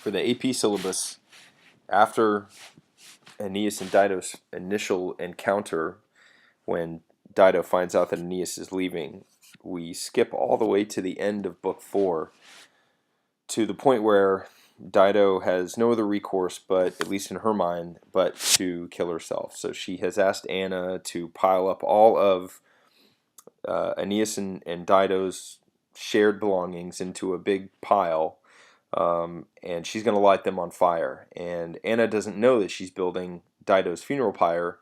For the AP syllabus, after Aeneas and Dido's initial encounter, when Dido finds out that Aeneas is leaving, we skip all the way to the end of book 4, to the point where Dido has no other recourse, but at least in her mind, but to kill herself. So she has asked Anna to pile up all of Aeneas and Dido's shared belongings into a big pile, and she's going to light them on fire. And Anna doesn't know that she's building Dido's funeral pyre,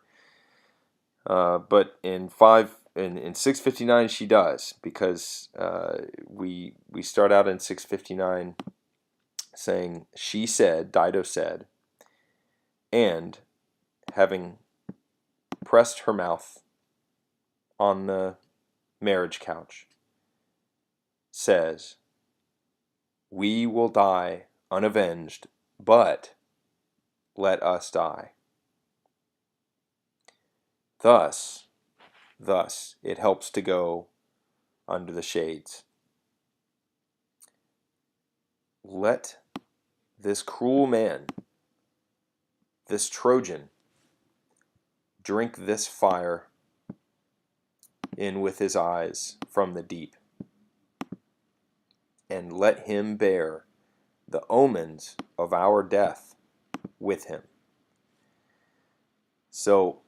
but in 659 she does, because we start out in 659 saying, she said, Dido said, and having pressed her mouth on the marriage couch, says, we will die unavenged, but let us die. Thus it helps to go under the shades. Let this cruel man, this Trojan, drink this fire in with his eyes from the deep, and let him bear the omens of our death with him. So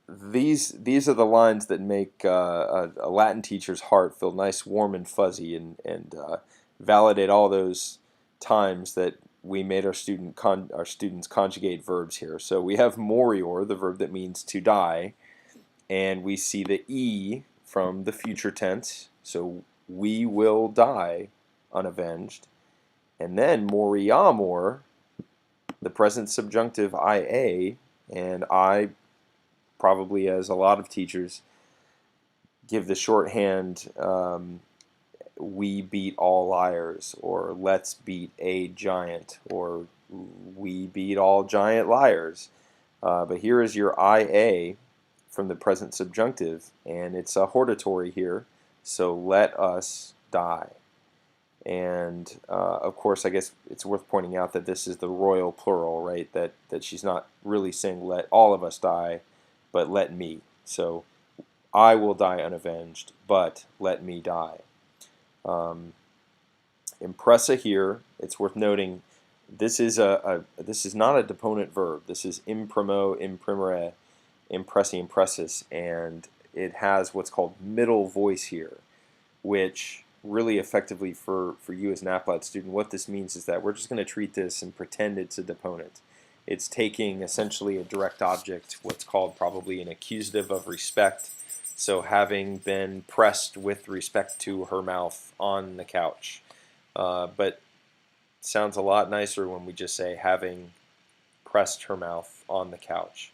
these are the lines that make a Latin teacher's heart feel nice, warm, and fuzzy, and validate all those times that we made our students conjugate verbs here. So we have morior, the verb that means to die, and we see the e from the future tense. So we will die unavenged, and then moriamur, the present subjunctive ia, and I, probably as a lot of teachers, give the shorthand we beat all liars, or let's beat a giant, or we beat all giant liars. But here is your ia from the present subjunctive, and it's a hortatory here, so let us die. And of course, I guess it's worth pointing out that this is the royal plural, right? That she's not really saying let all of us die, but let me. So I will die unavenged, but let me die. Impressa here, it's worth noting, this is not a deponent verb. This is imprimo, imprimere, impressi, impressus, and it has what's called middle voice here, which really effectively for you as an applat student, what this means is that we're just going to treat this and pretend it's a deponent. It's taking essentially a direct object, what's called probably an accusative of respect. So having been pressed with respect to her mouth on the couch. But sounds a lot nicer when we just say having pressed her mouth on the couch.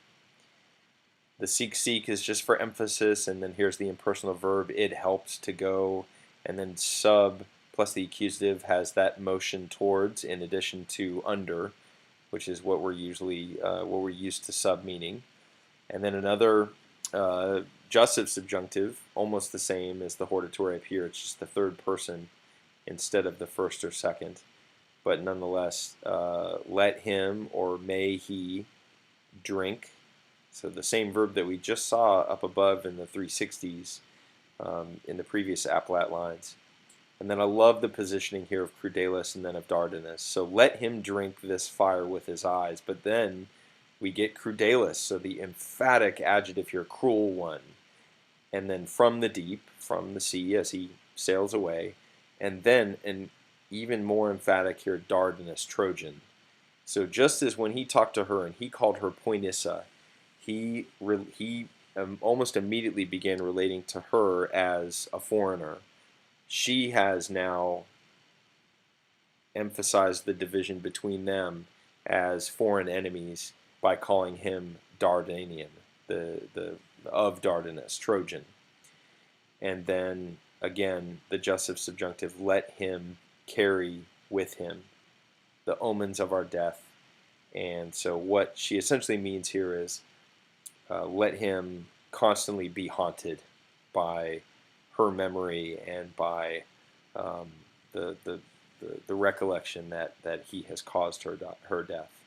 The seek is just for emphasis, and then here's the impersonal verb, it helps to go, and then sub plus the accusative has that motion towards in addition to under, which is what we're used to sub meaning. And then another jussive subjunctive, almost the same as the hortatory up here, it's just the third person instead of the first or second. But nonetheless, let him or may he drink. So the same verb that we just saw up above in the 360s in the previous applat lines. And then I love the positioning here of Crudalis and then of Dardanus. So let him drink this fire with his eyes. But then we get Crudalis, so the emphatic adjective here, cruel one. And then from the deep, from the sea as he sails away. And then an even more emphatic here, Dardanus, Trojan. So just as when he talked to her and he called her Poenissa, he almost immediately began relating to her as a foreigner. She has now emphasized the division between them as foreign enemies by calling him Dardanian, of Dardanus, Trojan. And then again, the jussive subjunctive, let him carry with him the omens of our death. And so what she essentially means here is let him constantly be haunted by her memory and by the the recollection that he has caused her death.